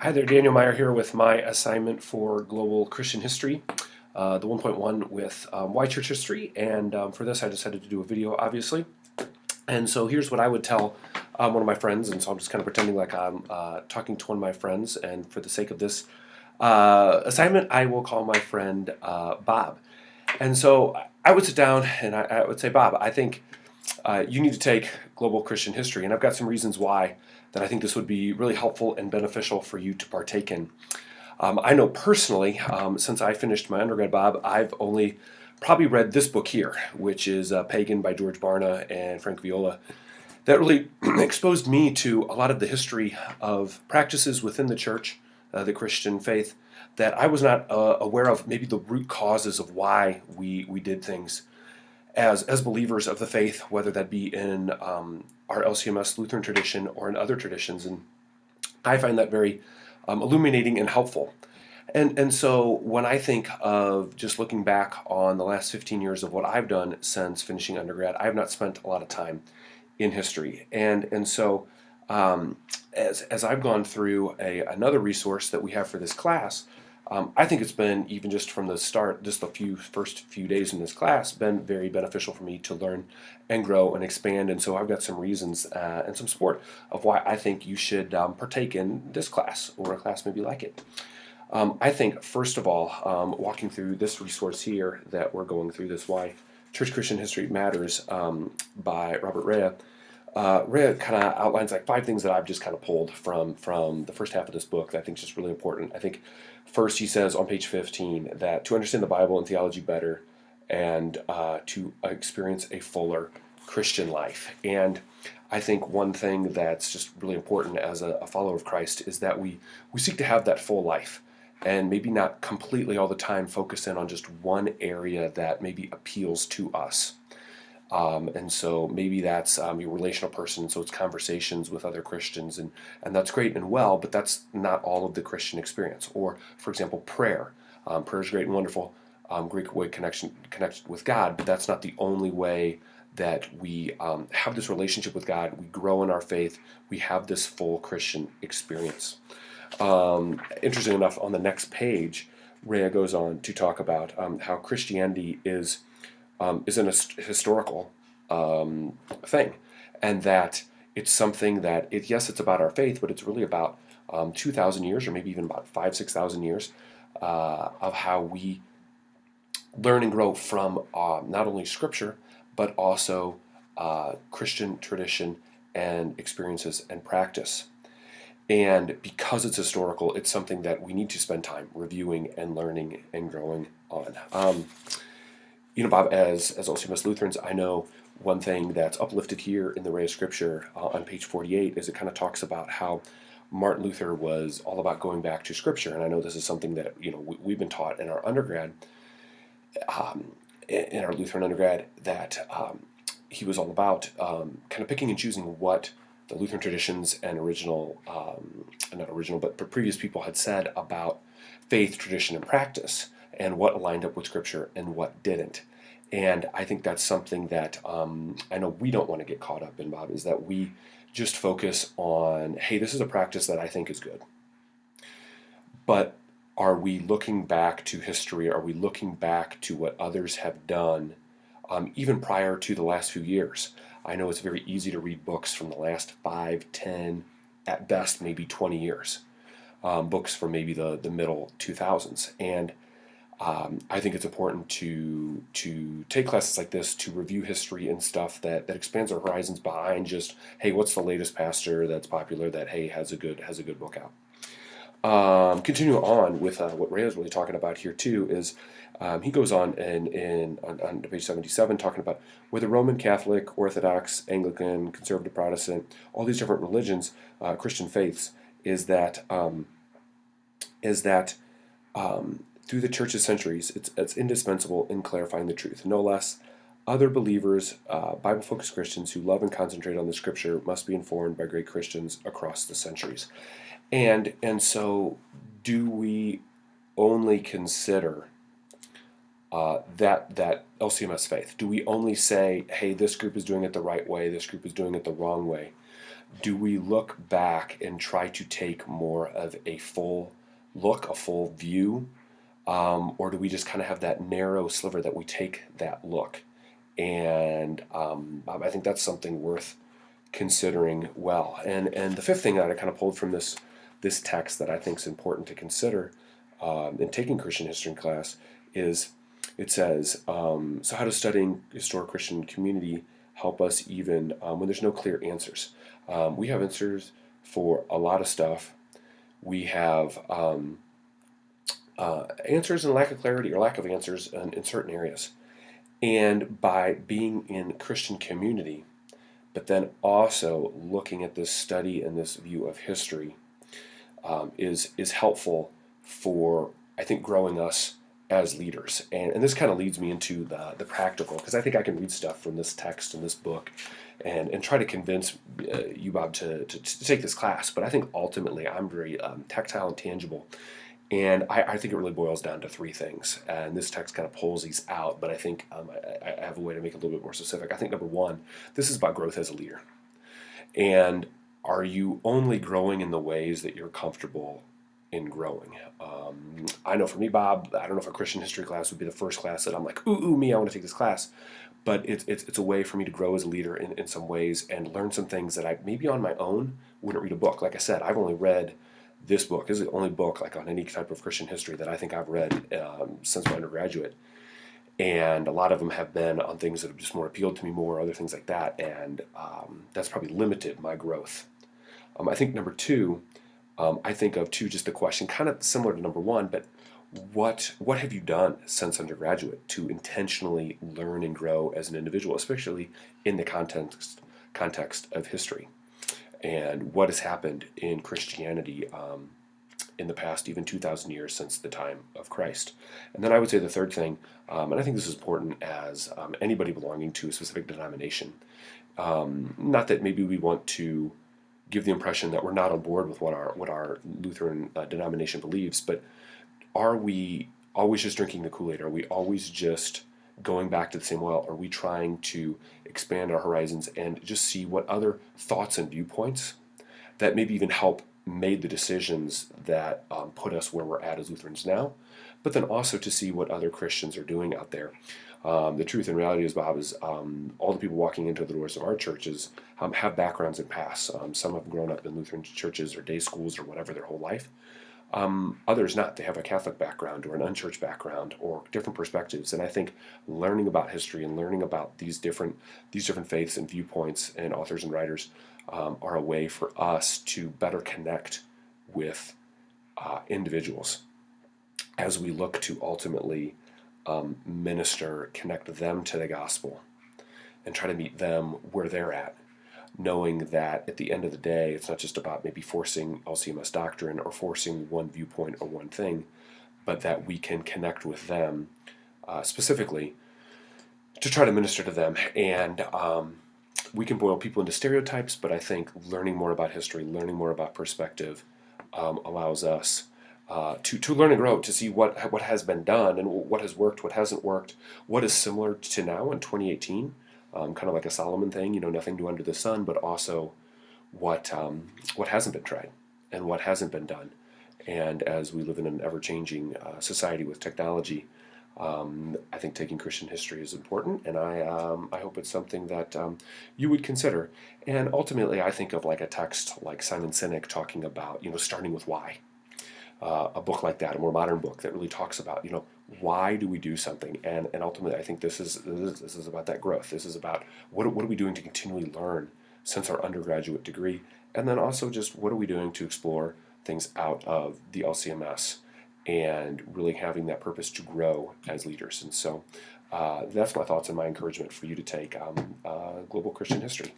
Hi there, Daniel Meyer here with my assignment for Global Christian History, the 1.1 with Why Church History, and for this I decided to do a video, obviously. And so here's what I would tell one of my friends, and so I'm just kind of pretending like I'm talking to one of my friends, and for the sake of this assignment, I will call my friend Bob. And so I would sit down and I would say, Bob, I think you need to take Global Christian History, and I've got some reasons why that I think this would be really helpful and beneficial for you to partake in. I know personally, since I finished my undergrad, Bob, I've only probably read this book here, which is Pagan by George Barna and Frank Viola, that really exposed me to a lot of the history of practices within the church, the Christian faith, that I was not aware of, maybe the root causes of why we did things as believers of the faith, whether that be in our LCMS Lutheran tradition or in other traditions. And I find that very illuminating and helpful. And so when I think of just looking back on the last 15 years of what I've done since finishing undergrad, I have not spent a lot of time in history. And so as I've gone through another resource that we have for this class, I think it's been, even just from the start, just the first few days in this class, been very beneficial for me to learn and grow and expand. And so I've got some reasons and some support of why I think you should partake in this class or a class maybe like it. I think, first of all, walking through this resource here that we're going through, this Why Church Christian History Matters by Robert Rea. Rea kind of outlines like 5 things that I've just kind of pulled from the first half of this book that I think is just really important. I think first he says on page 15 that to understand the Bible and theology better and to experience a fuller Christian life. And I think one thing that's just really important as a follower of Christ is that we seek to have that full life and maybe not completely all the time focus in on just one area that maybe appeals to us. And so maybe that's your relational person, so it's conversations with other Christians, and that's great and well, but that's not all of the Christian experience. Or, for example, prayer. Prayer is great and wonderful, great way connected with God, but that's not the only way that we have this relationship with God, we grow in our faith, we have this full Christian experience. Interesting enough, on the next page, Rea goes on to talk about how Christianity is an historical thing, and that it's something that, yes, it's about our faith, but it's really about 2,000 years, or maybe even about 6,000 years of how we learn and grow from not only Scripture, but also Christian tradition and experiences and practice. And because it's historical, it's something that we need to spend time reviewing and learning and growing on. Bob, as LCMS Lutherans, I know one thing that's uplifted here in the Ray of Scripture on page 48 is it kind of talks about how Martin Luther was all about going back to Scripture. And I know this is something that we've been taught in our undergrad, in our Lutheran undergrad, that he was all about kind of picking and choosing what the Lutheran traditions and but previous people had said about faith, tradition, and practice, and what lined up with Scripture and what didn't. And I think that's something that I know we don't want to get caught up in, Bob, is that we just focus on, hey, this is a practice that I think is good. But are we looking back to history? Are we looking back to what others have done, even prior to the last few years? I know it's very easy to read books from the last 5, 10, at best maybe 20 years. Books from maybe the middle 2000s. And I think it's important to take classes like this to review history and stuff that expands our horizons behind just, hey, what's the latest pastor that's popular that, hey, has a good book out. Continue on with what Ray is really talking about here too is he goes on on page 77 talking about whether Roman Catholic, Orthodox, Anglican, Conservative Protestant, all these different religions, Christian faiths, is that through the church's centuries, it's indispensable in clarifying the truth. No less, other believers, Bible-focused Christians who love and concentrate on the Scripture must be informed by great Christians across the centuries. And so, do we only consider that LCMS faith? Do we only say, hey, this group is doing it the right way, this group is doing it the wrong way? Do we look back and try to take more of a full look, a full view, or do we just kind of have that narrow sliver that we take that look? And I think that's something worth considering well. And the fifth thing that I kind of pulled from this text that I think is important to consider in taking Christian history in class is it says, so how does studying historic Christian community help us even when there's no clear answers? We have answers for a lot of stuff. We have answers and lack of clarity or lack of answers in certain areas. And by being in Christian community, but then also looking at this study and this view of history is helpful for, I think, growing us as leaders. And this kind of leads me into the practical, because I think I can read stuff from this text and this book and try to convince you, Bob, to take this class. But I think ultimately I'm very tactile and tangible. And I think it really boils down to three things. And this text kind of pulls these out, but I think I have a way to make it a little bit more specific. I think number one, this is about growth as a leader. And are you only growing in the ways that you're comfortable in growing? I know for me, Bob, I don't know if a Christian history class would be the first class that I'm like, ooh, me, I want to take this class. But it's a way for me to grow as a leader in some ways and learn some things that I maybe on my own wouldn't read a book. Like I said, I've only read this book. This is the only book like on any type of Christian history that I think I've read since my undergraduate. And a lot of them have been on things that have just more appealed to me more, other things like that. And that's probably limited my growth. I think number two, I think of too just the question, kind of similar to number one, but what have you done since undergraduate to intentionally learn and grow as an individual, especially in the context of history? And what has happened in Christianity in the past even 2,000 years since the time of Christ? And then I would say the third thing, and I think this is important as anybody belonging to a specific denomination, not that maybe we want to give the impression that we're not on board with what our Lutheran denomination believes, but are we always just drinking the Kool-Aid? Are we always just going back to the same well? Are we trying to expand our horizons and just see what other thoughts and viewpoints that maybe even help made the decisions that put us where we're at as Lutherans now, but then also to see what other Christians are doing out there. The truth and reality is, Bob, is all the people walking into the doors of our churches have backgrounds in past. Some have grown up in Lutheran churches or day schools or whatever their whole life. Others not. They have a Catholic background or an unchurched background or different perspectives. And I think learning about history and learning about these different faiths and viewpoints and authors and writers are a way for us to better connect with individuals as we look to ultimately minister, connect them to the gospel, and try to meet them where they're at, knowing that at the end of the day, it's not just about maybe forcing LCMS doctrine or forcing one viewpoint or one thing, but that we can connect with them specifically to try to minister to them. And we can boil people into stereotypes, but I think learning more about history, learning more about perspective allows us to learn and grow, to see what has been done and what has worked, what hasn't worked, what is similar to now in 2018. Kind of like a Solomon thing, nothing new under the sun, but also what hasn't been tried and what hasn't been done. And as we live in an ever-changing society with technology, I think taking Christian history is important, and I hope it's something that you would consider. And ultimately, I think of like a text like Simon Sinek talking about, starting with why. A book like that, a more modern book that really talks about, why do we do something? And ultimately, I think this is about that growth. This is about what are we doing to continually learn since our undergraduate degree, and then also just what are we doing to explore things out of the LCMS and really having that purpose to grow as leaders. And so that's my thoughts and my encouragement for you to take Global Christian History.